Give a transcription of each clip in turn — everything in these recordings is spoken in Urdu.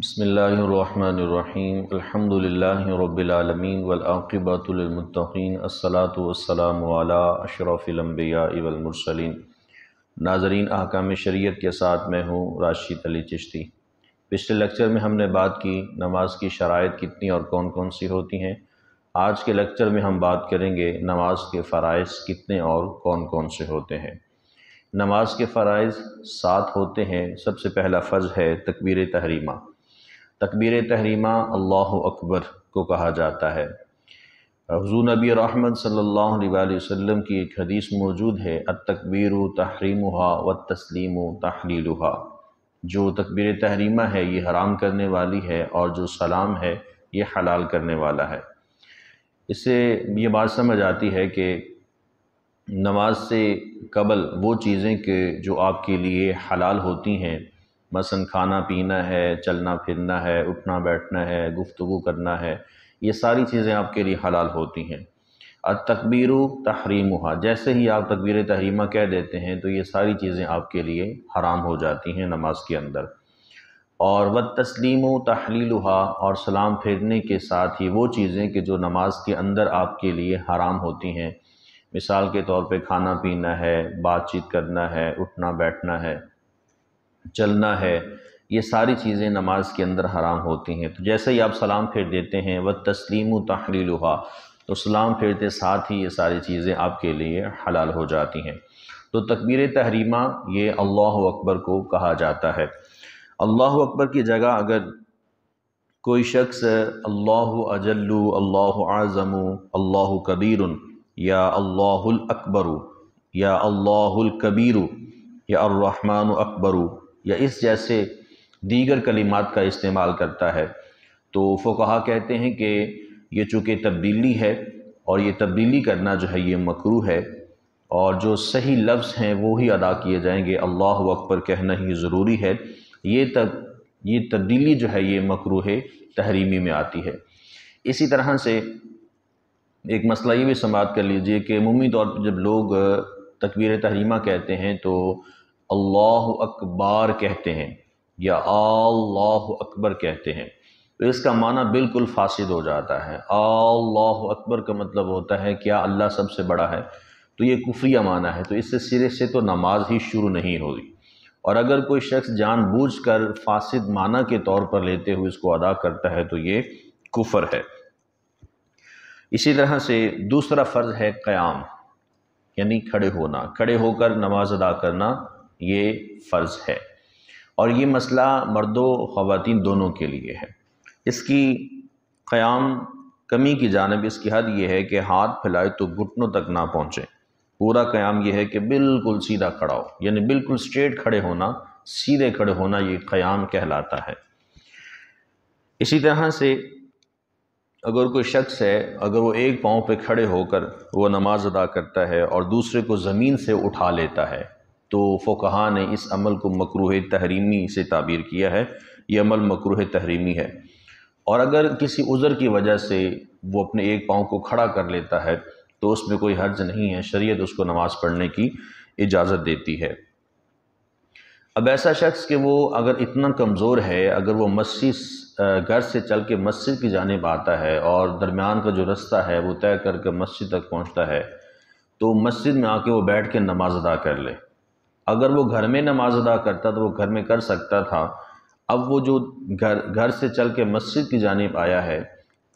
بسم اللہ الرحمن الرحیم الحمد للہ رب العالمین والعاقبۃ للمتقین الصلاۃ والسلام علی اشرف الانبیاء والمرسلین۔ ناظرین، احکام شریعت کے ساتھ میں ہوں راشد علی چشتی۔ پچھلے لیکچر میں ہم نے بات کی نماز کی شرائط کتنی اور کون کون سی ہوتی ہیں۔ آج کے لیکچر میں ہم بات کریں گے نماز کے فرائض کتنے اور کون کون سے ہوتے ہیں۔ نماز کے فرائض 7 ہوتے ہیں۔ سب سے پہلا فرض ہے تکبیر تحریمہ۔ تکبیر تحریمہ اللہ اکبر کو کہا جاتا ہے۔ حضور نبی رحمت صلی اللہ علیہ وسلم کی ایک حدیث موجود ہے، التکبیر تحریمھا والتسلیم تحلیلھا۔ جو تکبیر تحریمہ ہے یہ حرام کرنے والی ہے اور جو سلام ہے یہ حلال کرنے والا ہے۔ اس سے یہ بات سمجھ آتی ہے کہ نماز سے قبل وہ چیزیں کہ جو آپ کے لیے حلال ہوتی ہیں، مثلا کھانا پینا ہے، چلنا پھرنا ہے، اٹھنا بیٹھنا ہے، گفتگو کرنا ہے، یہ ساری چیزیں آپ کے لیے حلال ہوتی ہیں۔ التکبیر تحریمھا، جیسے ہی آپ تکبیر تحریمہ کہہ دیتے ہیں تو یہ ساری چیزیں آپ کے لیے حرام ہو جاتی ہیں نماز کے اندر۔ اور والتسلیم تحلیلھا، اور سلام پھیرنے کے ساتھ ہی وہ چیزیں کہ جو نماز کے اندر آپ کے لیے حرام ہوتی ہیں، مثال کے طور پہ کھانا پینا ہے، بات چیت کرنا ہے، اٹھنا بیٹھنا ہے، چلنا ہے، یہ ساری چیزیں نماز کے اندر حرام ہوتی ہیں۔ تو جیسے ہی آپ سلام پھیر دیتے ہیں والتسلیم تحلیلھا، تو سلام پھیرتے ساتھ ہی یہ ساری چیزیں آپ کے لیے حلال ہو جاتی ہیں۔ تو تکبیر تحریمہ یہ اللہ اکبر کو کہا جاتا ہے۔ اللہ اکبر کی جگہ اگر کوئی شخص اللہ اجل، اللہ اعظم، اللہ کبیر، یا اللہ الاکبر، یا اللہ الکبیر، یا الرحمن اکبر، یا اس جیسے دیگر کلمات کا استعمال کرتا ہے تو فقہا کہتے ہیں کہ یہ چونکہ تبدیلی ہے اور یہ تبدیلی کرنا جو ہے یہ مکروہ ہے، اور جو صحیح لفظ ہیں وہی ادا کیے جائیں گے، اللہ اکبر کہنا ہی ضروری ہے۔ یہ تبدیلی جو ہے یہ مکروہ تحریمی میں آتی ہے۔ اسی طرح سے ایک مسئلہ یہ بھی سماعت کر لیجئے کہ عمومی طور پر جب لوگ تکبیر تحریمہ کہتے ہیں تو اللہ اکبر کہتے ہیں یا اللہ اکبر کہتے ہیں، تو اس کا معنی بالکل فاسد ہو جاتا ہے۔ اللہ اکبر کا مطلب ہوتا ہے کیا اللہ سب سے بڑا ہے، تو یہ کفریہ معنی ہے، تو اس سے سرے سے تو نماز ہی شروع نہیں ہوگی۔ اور اگر کوئی شخص جان بوجھ کر فاسد معنی کے طور پر لیتے ہوئے اس کو ادا کرتا ہے تو یہ کفر ہے۔ اسی طرح سے دوسرا فرض ہے قیام، یعنی کھڑے ہونا، کھڑے ہو کر نماز ادا کرنا، یہ فرض ہے۔ اور یہ مسئلہ مرد و خواتین دونوں کے لیے ہے۔ اس کی قیام کمی کی جانب اس کی حد یہ ہے کہ ہاتھ پھیلائے تو گھٹنوں تک نہ پہنچے۔ پورا قیام یہ ہے کہ بالکل سیدھا کھڑا ہو، یعنی بالکل سٹریٹ کھڑے ہونا، سیدھے کھڑے ہونا، یہ قیام کہلاتا ہے۔ اسی طرح سے اگر کوئی شخص ہے، اگر وہ ایک پاؤں پہ کھڑے ہو کر وہ نماز ادا کرتا ہے اور دوسرے کو زمین سے اٹھا لیتا ہے تو فقہا نے اس عمل کو مکروہ تحریمی سے تعبیر کیا ہے، یہ عمل مکروہ تحریمی ہے۔ اور اگر کسی عذر کی وجہ سے وہ اپنے ایک پاؤں کو کھڑا کر لیتا ہے تو اس میں کوئی حرج نہیں ہے، شریعت اس کو نماز پڑھنے کی اجازت دیتی ہے۔ اب ایسا شخص کہ وہ اگر اتنا کمزور ہے، اگر وہ گھر سے چل کے مسجد کی جانب آتا ہے اور درمیان کا جو رستہ ہے وہ طے کر کے مسجد تک پہنچتا ہے تو مسجد میں آ کے وہ بیٹھ کے نماز ادا کر لے۔ اگر وہ گھر میں نماز ادا کرتا تو وہ گھر میں کر سکتا تھا، اب وہ جو گھر سے چل کے مسجد کی جانب آیا ہے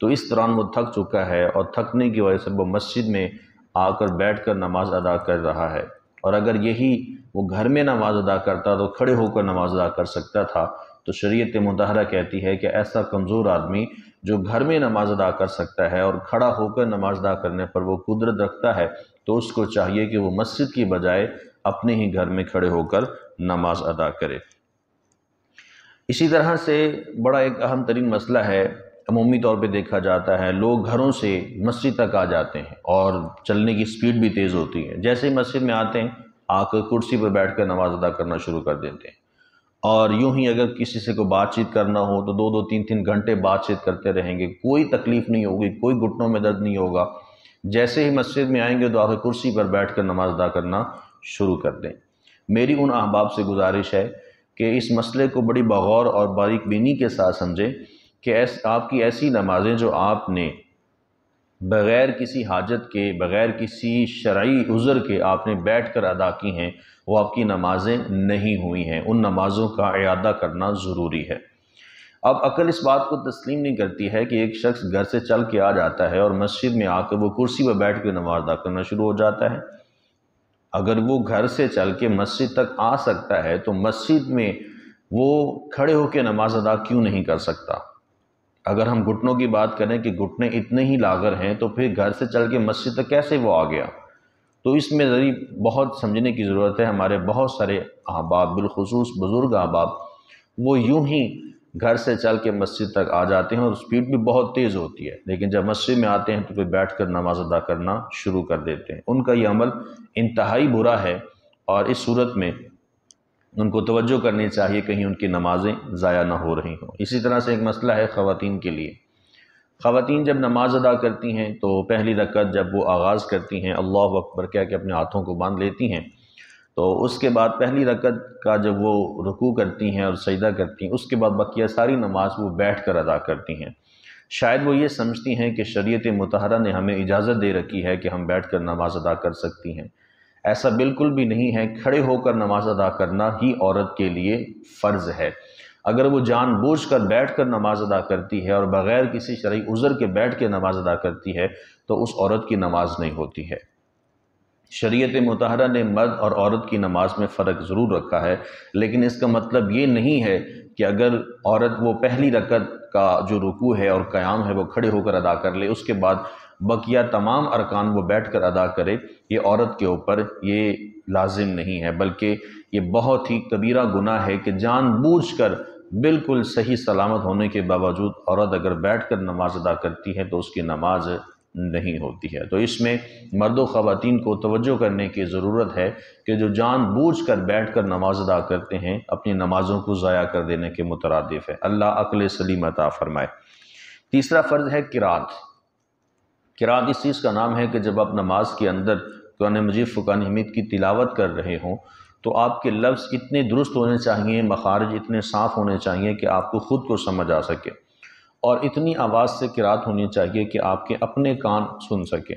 تو اس دوران وہ تھک چکا ہے اور تھکنے کی وجہ سے وہ مسجد میں آ کر بیٹھ کر نماز ادا کر رہا ہے۔ اور اگر یہی وہ گھر میں نماز ادا کرتا تو کھڑے ہو کر نماز ادا کر سکتا تھا، تو شریعت مطہرہ کہتی ہے کہ ایسا کمزور آدمی جو گھر میں نماز ادا کر سکتا ہے اور کھڑا ہو کر نماز ادا کرنے پر وہ قدرت رکھتا ہے تو اس کو چاہیے کہ وہ مسجد کی بجائے اپنے ہی گھر میں کھڑے ہو کر نماز ادا کرے۔ اسی طرح سے بڑا ایک اہم ترین مسئلہ ہے، عمومی طور پہ دیکھا جاتا ہے لوگ گھروں سے مسجد تک آ جاتے ہیں اور چلنے کی سپیڈ بھی تیز ہوتی ہے، جیسے ہی مسجد میں آتے ہیں آ کر کرسی پر بیٹھ کر نماز ادا کرنا شروع کر دیتے ہیں، اور یوں ہی اگر کسی سے کوئی بات چیت کرنا ہو تو 2-3 گھنٹے بات چیت کرتے رہیں گے، کوئی تکلیف نہیں ہوگی، کوئی گھٹنوں میں درد نہیں ہوگا۔ جیسے ہی مسجد میں آئیں گے تو آ کر کرسی پر بیٹھ کر نماز ادا کرنا شروع کر دیں۔ میری ان احباب سے گزارش ہے کہ اس مسئلے کو بڑی بغور اور باریک بینی کے ساتھ سمجھیں کہ آپ کی ایسی نمازیں جو آپ نے بغیر کسی حاجت کے، بغیر کسی شرعی عذر کے آپ نے بیٹھ کر ادا کی ہیں، وہ آپ کی نمازیں نہیں ہوئی ہیں، ان نمازوں کا اعادہ کرنا ضروری ہے۔ اب عقل اس بات کو تسلیم نہیں کرتی ہے کہ ایک شخص گھر سے چل کے آ جاتا ہے اور مسجد میں آ کر وہ کرسی پہ بیٹھ کے نماز ادا کرنا شروع ہو جاتا ہے۔ اگر وہ گھر سے چل کے مسجد تک آ سکتا ہے تو مسجد میں وہ کھڑے ہو کے نماز ادا کیوں نہیں کر سکتا؟ اگر ہم گھٹنوں کی بات کریں کہ گھٹنے اتنے ہی لاغر ہیں تو پھر گھر سے چل کے مسجد تک کیسے وہ آ گیا؟ تو اس میں ذریعہ بہت سمجھنے کی ضرورت ہے۔ ہمارے بہت سارے احباب، بالخصوص بزرگ احباب، وہ یوں ہی گھر سے چل کے مسجد تک آ جاتے ہیں اور سپیڈ بھی بہت تیز ہوتی ہے، لیکن جب مسجد میں آتے ہیں تو پھر بیٹھ کر نماز ادا کرنا شروع کر دیتے ہیں۔ ان کا یہ عمل انتہائی برا ہے، اور اس صورت میں ان کو توجہ کرنی چاہیے کہیں ان کی نمازیں ضائع نہ ہو رہی ہوں۔ اسی طرح سے ایک مسئلہ ہے خواتین کے لیے۔ خواتین جب نماز ادا کرتی ہیں تو پہلی رکعت جب وہ آغاز کرتی ہیں، اللہ اکبر کہہ کے اپنے ہاتھوں کو باندھ لیتی ہیں، تو اس کے بعد پہلی رکعت کا جب وہ رکوع کرتی ہیں اور سجدہ کرتی ہیں، اس کے بعد بقیہ ساری نماز وہ بیٹھ کر ادا کرتی ہیں۔ شاید وہ یہ سمجھتی ہیں کہ شریعت مطہرہ نے ہمیں اجازت دے رکھی ہے کہ ہم بیٹھ کر نماز ادا کر سکتی ہیں۔ ایسا بالکل بھی نہیں ہے۔ کھڑے ہو کر نماز ادا کرنا ہی عورت کے لیے فرض ہے۔ اگر وہ جان بوجھ کر بیٹھ کر نماز ادا کرتی ہے اور بغیر کسی شرعی عذر کے بیٹھ کے نماز ادا کرتی ہے تو اس عورت کی نماز نہیں ہوتی ہے۔ شریعت مطہرہ نے مرد اور عورت کی نماز میں فرق ضرور رکھا ہے، لیکن اس کا مطلب یہ نہیں ہے کہ اگر عورت وہ پہلی رکعت کا جو رکوع ہے اور قیام ہے وہ کھڑے ہو کر ادا کر لے، اس کے بعد بقیہ تمام ارکان وہ بیٹھ کر ادا کرے، یہ عورت کے اوپر یہ لازم نہیں ہے، بلکہ یہ بہت ہی کبیرہ گناہ ہے کہ جان بوجھ کر بالکل صحیح سلامت ہونے کے باوجود عورت اگر بیٹھ کر نماز ادا کرتی ہے تو اس کی نماز نہیں ہوتی ہے۔ تو اس میں مرد و خواتین کو توجہ کرنے کی ضرورت ہے کہ جو جان بوجھ کر بیٹھ کر نماز ادا کرتے ہیں اپنی نمازوں کو ضائع کر دینے کے مترادف ہے۔ اللہ عقل سلیم عطا فرمائے۔ تیسرا فرض ہے قرات۔ قرات اس چیز کا نام ہے کہ جب آپ نماز کے اندر قرآن مجید فرقان حمید کی تلاوت کر رہے ہوں تو آپ کے لفظ اتنے درست ہونے چاہیے، مخارج اتنے صاف ہونے چاہیے کہ آپ کو خود کو سمجھ آ سکے، اور اتنی آواز سے قرات ہونی چاہیے کہ آپ کے اپنے کان سن سکیں۔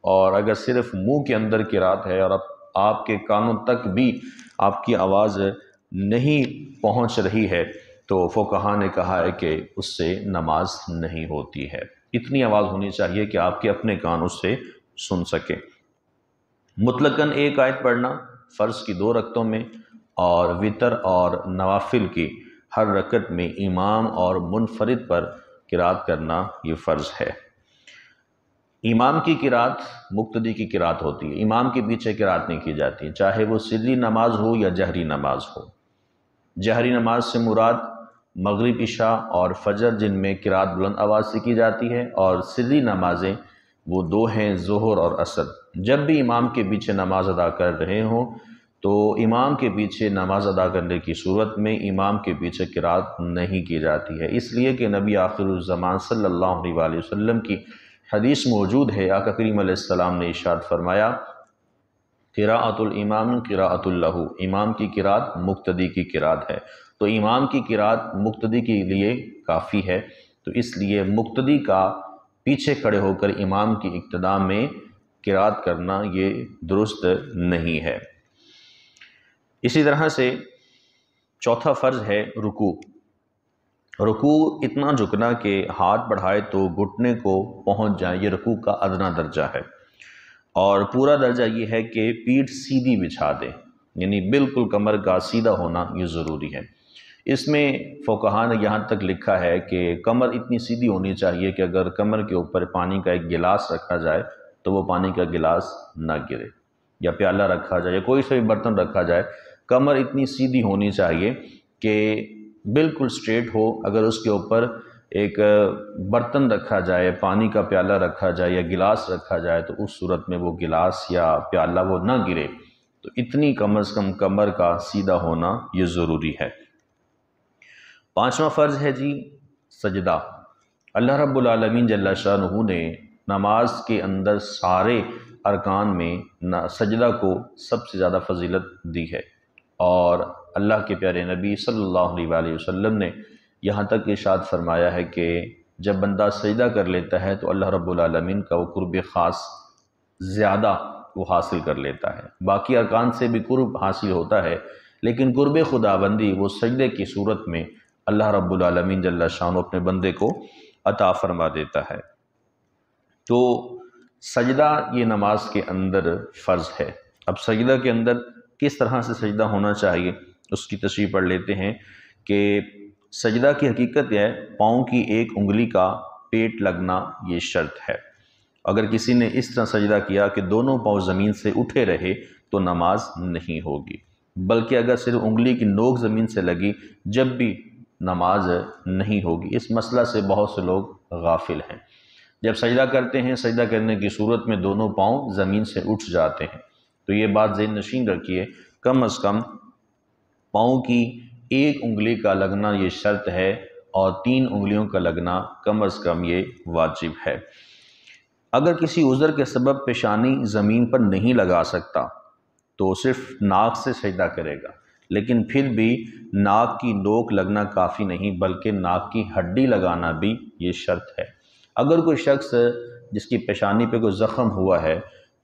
اور اگر صرف منہ کے اندر قرات ہے اور آپ کے کانوں تک بھی آپ کی آواز نہیں پہنچ رہی ہے تو فقہا نے کہا ہے کہ اس سے نماز نہیں ہوتی ہے۔ اتنی آواز ہونی چاہیے کہ آپ کے اپنے کان اس سے سن سکیں۔ مطلقاً ایک آیت پڑھنا فرض کی 2 رکعتوں میں، اور وتر اور نوافل کی ہر رکعت میں امام اور منفرد پر قرات کرنا یہ فرض ہے۔ امام کی قرات مقتدی کی قرات ہوتی ہے، امام کے پیچھے قرات نہیں کی جاتی، چاہے وہ سری نماز ہو یا جہری نماز ہو۔ جہری نماز سے مراد مغرب، عشاء اور فجر، جن میں قرات بلند آواز سے کی جاتی ہے، اور سری نمازیں وہ 2 ہیں، ظہر اور عصر۔ جب بھی امام کے پیچھے نماز ادا کر رہے ہوں تو امام کے پیچھے نماز ادا کرنے کی صورت میں امام کے پیچھے قرات نہیں کی جاتی ہے، اس لیے کہ نبی آخر الزمان صلی اللہ علیہ وآلہ وسلم کی حدیث موجود ہے۔ آقا کریم علیہ السلام نے ارشاد فرمایا، قراءۃ الامام قراءۃ لہ، امام کی قرات مقتدی کی قرات ہے۔ تو امام کی قرات مقتدی کے لیے کافی ہے، تو اس لیے مقتدی کا پیچھے کھڑے ہو کر امام کی اقتداء میں قرات کرنا یہ درست نہیں ہے۔ اسی طرح سے چوتھا فرض ہے رکوع۔ رکوع اتنا جھکنا کہ ہاتھ بڑھائے تو گھٹنے کو پہنچ جائے، یہ رکوع کا ادنا درجہ ہے، اور پورا درجہ یہ ہے کہ پیٹھ سیدھی بچھا دے، یعنی بالکل کمر کا سیدھا ہونا یہ ضروری ہے۔ اس میں فقہا نے یہاں تک لکھا ہے کہ کمر اتنی سیدھی ہونی چاہیے کہ اگر کمر کے اوپر پانی کا ایک گلاس رکھا جائے تو وہ پانی کا گلاس نہ گرے، یا پیالہ رکھا جائے یا کوئی سا بھی برتن رکھا جائے، کمر اتنی سیدھی ہونی چاہیے کہ بالکل سٹریٹ ہو۔ اگر اس کے اوپر ایک برتن رکھا جائے، پانی کا پیالہ رکھا جائے یا گلاس رکھا جائے تو اس صورت میں وہ گلاس یا پیالہ وہ نہ گرے، تو اتنی کم از کم کمر کا سیدھا ہونا یہ ضروری ہے۔ پانچواں فرض ہے جی سجدہ۔ اللہ رب العالمین جل شانہ نے نماز کے اندر سارے ارکان میں سجدہ کو سب سے زیادہ فضیلت دی ہے، اور اللہ کے پیارے نبی صلی اللہ علیہ وآلہ وسلم نے یہاں تک ارشاد فرمایا ہے کہ جب بندہ سجدہ کر لیتا ہے تو اللہ رب العالمین کا وہ قرب خاص زیادہ وہ حاصل کر لیتا ہے۔ باقی ارکان سے بھی قرب حاصل ہوتا ہے، لیکن قرب خداوندی وہ سجدے کی صورت میں اللہ رب العالمین جل شانہ اپنے بندے کو عطا فرما دیتا ہے۔ تو سجدہ یہ نماز کے اندر فرض ہے۔ اب سجدہ کے اندر کس طرح سے سجدہ ہونا چاہیے اس کی تشریح پڑھ لیتے ہیں کہ سجدہ کی حقیقت یہ ہے پاؤں کی ایک انگلی کا پیٹ لگنا یہ شرط ہے۔ اگر کسی نے اس طرح سجدہ کیا کہ دونوں پاؤں زمین سے اٹھے رہے تو نماز نہیں ہوگی، بلکہ اگر صرف انگلی کی نوک زمین سے لگی جب بھی نماز نہیں ہوگی۔ اس مسئلہ سے بہت سے لوگ غافل ہیں۔ جب سجدہ کرتے ہیں سجدہ کرنے کی صورت میں دونوں پاؤں زمین سے اٹھ جاتے ہیں، تو یہ بات ذہن نشین رکھیے، کم از کم پاؤں کی ایک انگلی کا لگنا یہ شرط ہے اور 3 انگلیوں کا لگنا کم از کم یہ واجب ہے۔ اگر کسی عذر کے سبب پیشانی زمین پر نہیں لگا سکتا تو صرف ناک سے سجدہ کرے گا، لیکن پھر بھی ناک کی نوک لگنا کافی نہیں بلکہ ناک کی ہڈی لگانا بھی یہ شرط ہے۔ اگر کوئی شخص جس کی پیشانی پہ کوئی زخم ہوا ہے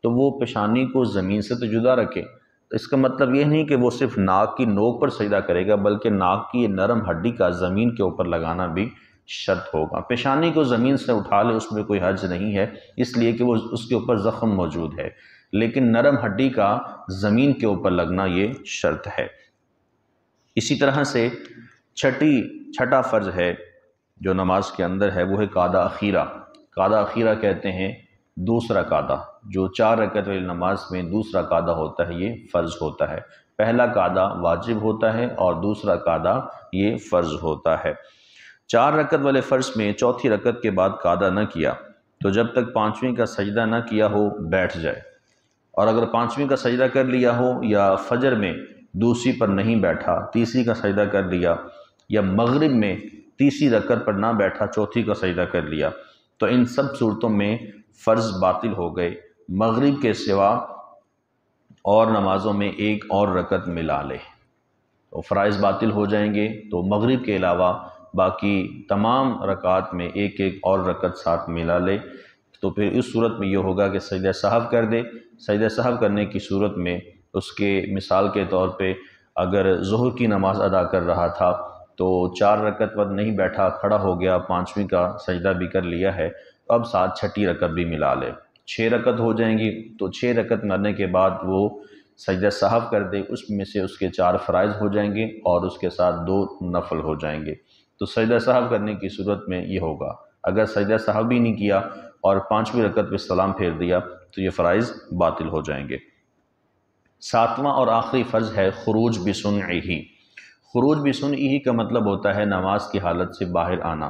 تو وہ پیشانی کو زمین سے تو جدا رکھے، تو اس کا مطلب یہ نہیں کہ وہ صرف ناک کی نوک پر سجدہ کرے گا، بلکہ ناک کی نرم ہڈی کا زمین کے اوپر لگانا بھی شرط ہوگا۔ پیشانی کو زمین سے اٹھا لے اس میں کوئی حرج نہیں ہے، اس لیے کہ وہ اس کے اوپر زخم موجود ہے، لیکن نرم ہڈی کا زمین کے اوپر لگنا یہ شرط ہے۔ اسی طرح سے چھٹا فرض ہے جو نماز کے اندر ہے، وہ ہے قعدہ اخیرہ۔ قعدہ اخیرہ کہتے ہیں دوسرا قعدہ، جو 4 رکعت والی نماز میں دوسرا قعدہ ہوتا ہے یہ فرض ہوتا ہے۔ پہلا قعدہ واجب ہوتا ہے اور دوسرا قعدہ یہ فرض ہوتا ہے۔ 4 رکعت والے فرض میں چوتھی رکعت کے بعد قعدہ نہ کیا تو جب تک 5ویں کا سجدہ نہ کیا ہو بیٹھ جائے، اور اگر 5ویں کا سجدہ کر لیا ہو یا فجر میں دوسری پر نہیں بیٹھا 3ری کا سجدہ کر لیا، یا مغرب میں 3ری رکعت پر نہ بیٹھا 4تھی کا سجدہ کر لیا، تو ان سب صورتوں میں فرض باطل ہو گئے۔ مغرب کے سوا اور نمازوں میں ایک اور رکعت ملا لے تو فرائض باطل ہو جائیں گے، تو مغرب کے علاوہ باقی تمام رکعات میں ایک ایک اور رکعت ساتھ ملا لے، تو پھر اس صورت میں یہ ہوگا کہ سجدہ سہو کر دے۔ سجدہ سہو کرنے کی صورت میں اس کے مثال کے طور پہ اگر ظہر کی نماز ادا کر رہا تھا تو 4 رکعت پر نہیں بیٹھا، کھڑا ہو گیا، 5ویں کا سجدہ بھی کر لیا ہے، اب ساتھ 6ٹھی رکعت بھی ملا لے، 6 رکعت ہو جائیں گی۔ تو 6 رکعت مرنے کے بعد وہ سجدہ سہو کر دے، اس میں سے اس کے 4 فرائض ہو جائیں گے اور اس کے ساتھ 2 نفل ہو جائیں گے۔ تو سجدہ سہو کرنے کی صورت میں یہ ہوگا، اگر سجدہ سہو بھی نہیں کیا اور 5ویں رکعت پہ سلام پھیر دیا تو یہ فرائض باطل ہو جائیں گے۔ 7واں اور آخری فرض ہے خروج بسنعہ۔ خروج بسنعہ کا مطلب ہوتا ہے نماز کی حالت سے باہر آنا۔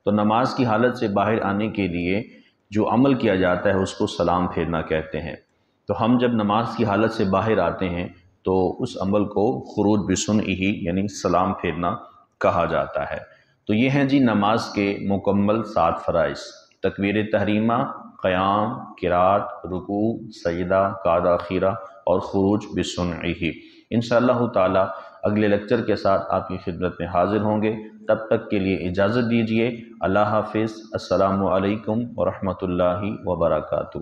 تو نماز کی حالت سے باہر آنے کے لیے جو عمل کیا جاتا ہے اس کو سلام پھیرنا کہتے ہیں۔ تو ہم جب نماز کی حالت سے باہر آتے ہیں تو اس عمل کو خروج بسنعہ یعنی سلام پھیرنا کہا جاتا ہے۔ تو یہ ہیں جی نماز کے مکمل 7 فرائض: تکبیر تحریمہ، قیام، قرات، رکوع، سجدہ، قعدہ اخیرہ اور خروج بسنعہ۔ انشاءاللہ تعالی اگلے لیکچر کے ساتھ آپ کی خدمت میں حاضر ہوں گے، تب تک کے لیے اجازت دیجیے۔ اللہ حافظ۔ السلام علیکم ورحمۃ اللہ وبرکاتہ۔